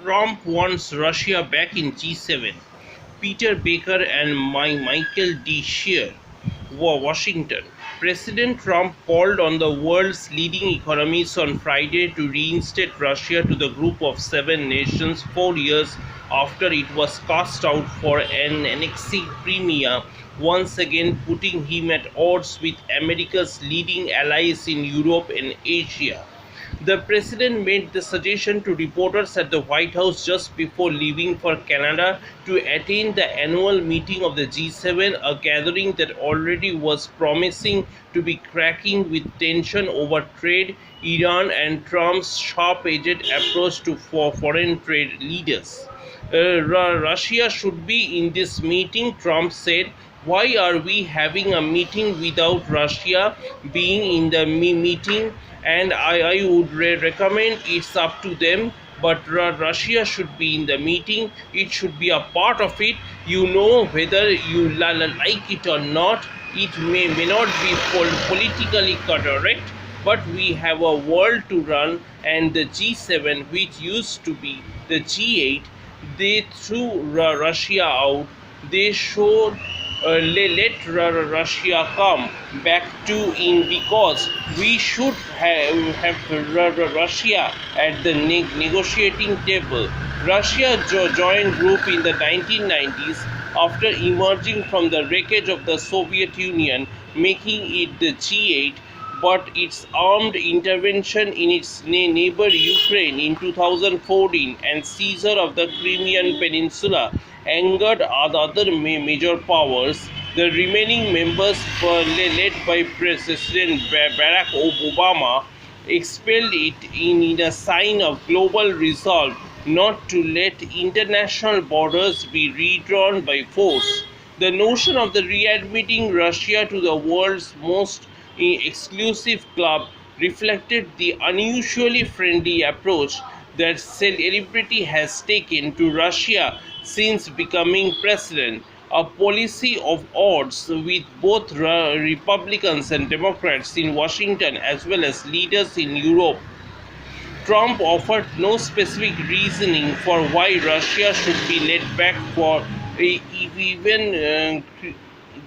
Trump wants Russia back in G7. Peter Baker and Michael D. Shear, Washington. President Trump called on the world's leading economies on Friday to reinstate Russia to the group of seven nations 4 years after it was cast out for annexing Crimea, once again putting him at odds with America's leading allies in Europe and Asia. The president made the suggestion to reporters at the White House just before leaving for Canada to attend the annual meeting of the G7, a gathering that already was promising to be cracking with tension over trade, Iran, and Trump's sharp-edged approach to foreign trade leaders. Russia should be in this meeting, Trump said. Why are we having a meeting without Russia being in the meeting? And I would recommend it's up to them, but Russia should be in the meeting. It should be a part of it. You know, whether you like it or not, it may not be politically correct, but we have a world to run, and the G7, which used to be the G8, they threw Russia out. They showed let Russia come back to in, because we should have Russia at the negotiating table. Russia joined group in the 1990s after emerging from the wreckage of the Soviet Union, making it the G8. But its armed intervention in its neighbor Ukraine in 2014 and seizure of the Crimean Peninsula angered other major powers. The remaining members, led by President Barack Obama, expelled it in a sign of global resolve not to let international borders be redrawn by force. The notion of the readmitting Russia to the world's most exclusive club reflected the unusually friendly approach that celebrity has taken to Russia since becoming president, a policy of odds with both Republicans and Democrats in Washington as well as leaders in Europe. Trump offered no specific reasoning for why Russia should be led back for even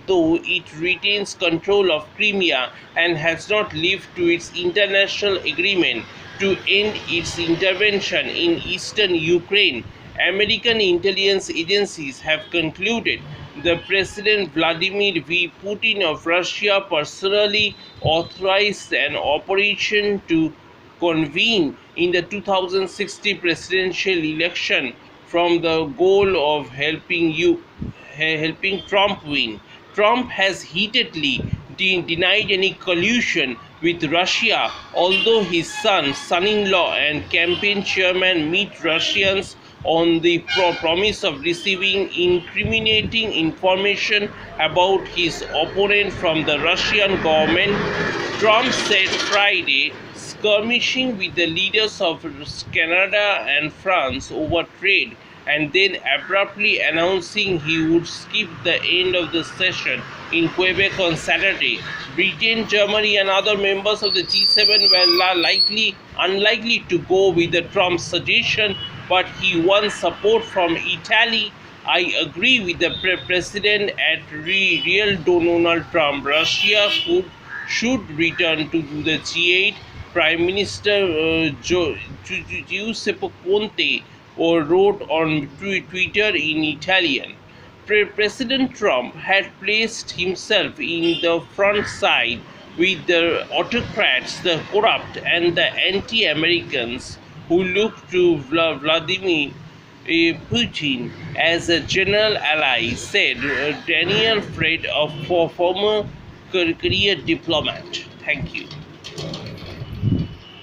though it retains control of Crimea and has not lived to its international agreement to end its intervention in eastern Ukraine. American intelligence agencies have concluded the President Vladimir V. Putin of Russia personally authorized an operation to convene in the 2060 presidential election from the goal of helping Trump win. Trump has heatedly denied any collusion with Russia, although his son-in-law and campaign chairman meet Russians on the promise of receiving incriminating information about his opponent from the Russian government. Trump said Friday, skirmishing with the leaders of Canada and France over trade, and then abruptly announcing he would skip the end of the session in Quebec on Saturday. Britain, Germany, and other members of the G7 were unlikely to go with the Trump's suggestion, but he won support from Italy. I agree with the president at real Donald Trump. Russia should return to the G8. Prime Minister Giuseppe Conte wrote on Twitter in Italian. President Trump had placed himself in the front side with the autocrats, the corrupt, and the anti-Americans who look to Vladimir Putin as a general ally, said Daniel Fred, a former career diplomat. Thank you.